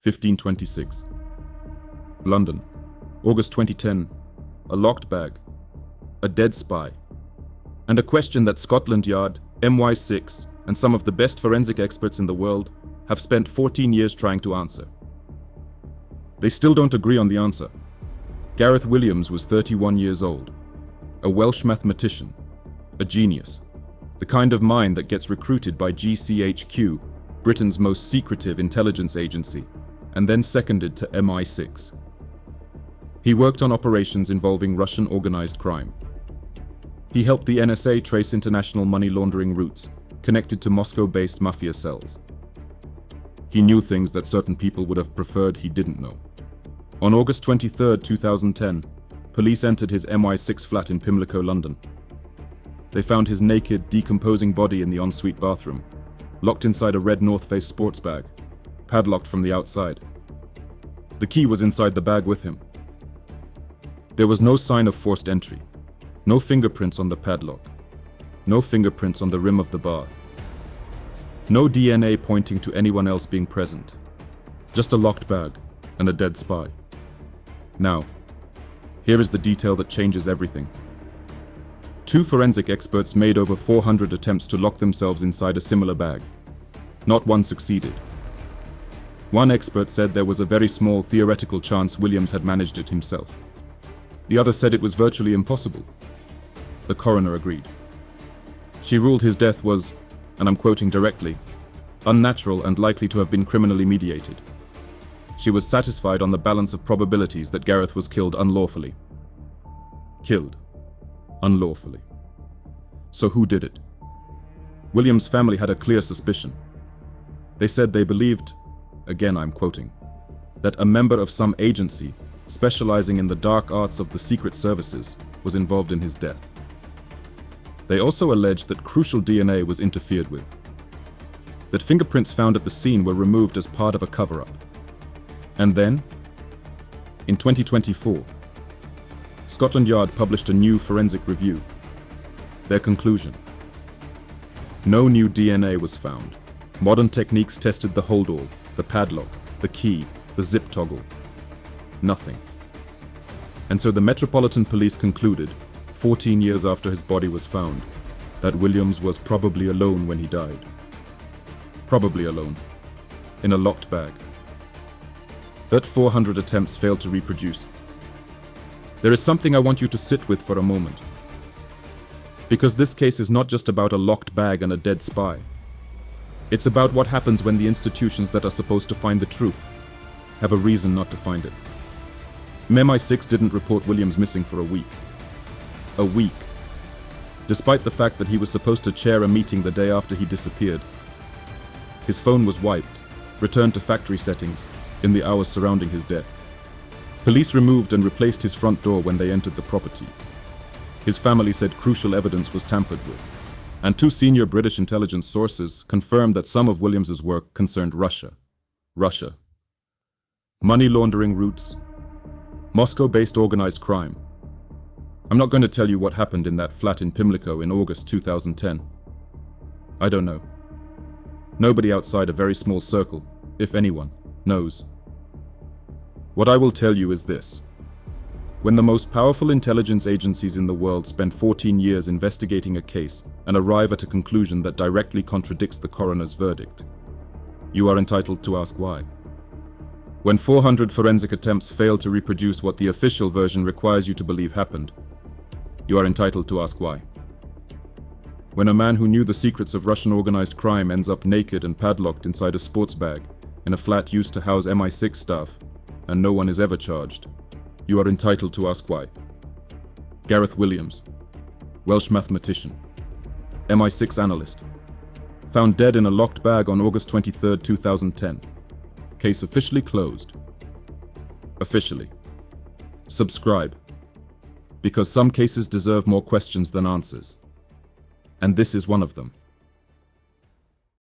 1526. London, August 2010. A locked bag, a dead spy, and a question that Scotland Yard, MI6, and some of the best forensic experts in the world have spent 14 years trying to answer. They still don't agree on the answer. Gareth Williams was 31 years old, a Welsh mathematician, a genius, the kind of mind that gets recruited by GCHQ, Britain's most secretive intelligence agency, and then seconded to MI6. He worked on operations involving Russian organized crime. He helped the NSA trace international money laundering routes connected to Moscow-based mafia cells. He knew things that certain people would have preferred he didn't know. On August 23, 2010, police entered his MI6 flat in Pimlico, London. They found his naked, decomposing body in the ensuite bathroom, locked inside a red North Face sports bag, padlocked from the outside. The key was inside the bag with him. There was no sign of forced entry, no fingerprints on the padlock, no fingerprints on the rim of the bath, no DNA pointing to anyone else being present, just a locked bag and a dead spy. Now, here is the detail that changes everything. 2 forensic experts made over 400 attempts to lock themselves inside a similar bag. Not one succeeded. One expert said there was a very small theoretical chance Williams had managed it himself. The other said it was virtually impossible. The coroner agreed. She ruled his death was, and I'm quoting directly, unnatural and likely to have been criminally mediated. She was satisfied on the balance of probabilities that Gareth was killed unlawfully. Killed unlawfully. So who did it? Williams' family had a clear suspicion. They said they believed, again I'm quoting, that a member of some agency specializing in the dark arts of the secret services was involved in his death. They also alleged that crucial DNA was interfered with, that fingerprints found at the scene were removed as part of a cover-up. And then, in 2024, Scotland Yard published a new forensic review. Their conclusion: no new DNA was found. Modern techniques tested the holdall, the padlock, the key, the zip toggle. Nothing. And so the Metropolitan Police concluded, 14 years after his body was found, that Williams was probably alone when he died. Probably alone, in a locked bag. That 400 attempts failed to reproduce. There is something I want you to sit with for a moment. Because this case is not just about a locked bag and a dead spy. It's about what happens when the institutions that are supposed to find the truth have a reason not to find it. MI6 didn't report Williams missing for a week. A week. Despite the fact that he was supposed to chair a meeting the day after he disappeared. His phone was wiped, returned to factory settings, in the hours surrounding his death. Police removed and replaced his front door when they entered the property. His family said crucial evidence was tampered with, and 2 senior British intelligence sources confirmed that some of Williams's work concerned Russia. Russia. Money laundering routes. Moscow-based organized crime. I'm not going to tell you what happened in that flat in Pimlico in August 2010. I don't know. Nobody outside a very small circle, if anyone, knows. What I will tell you is this. When the most powerful intelligence agencies in the world spend 14 years investigating a case and arrive at a conclusion that directly contradicts the coroner's verdict, you are entitled to ask why. When 400 forensic attempts fail to reproduce what the official version requires you to believe happened, you are entitled to ask why. When a man who knew the secrets of Russian organized crime ends up naked and padlocked inside a sports bag in a flat used to house MI6 staff, and no one is ever charged, you are entitled to ask why. Gareth Williams, Welsh mathematician, MI6 analyst, found dead in a locked bag on August 23, 2010. Case officially closed. Officially. Subscribe. Because some cases deserve more questions than answers. And this is one of them.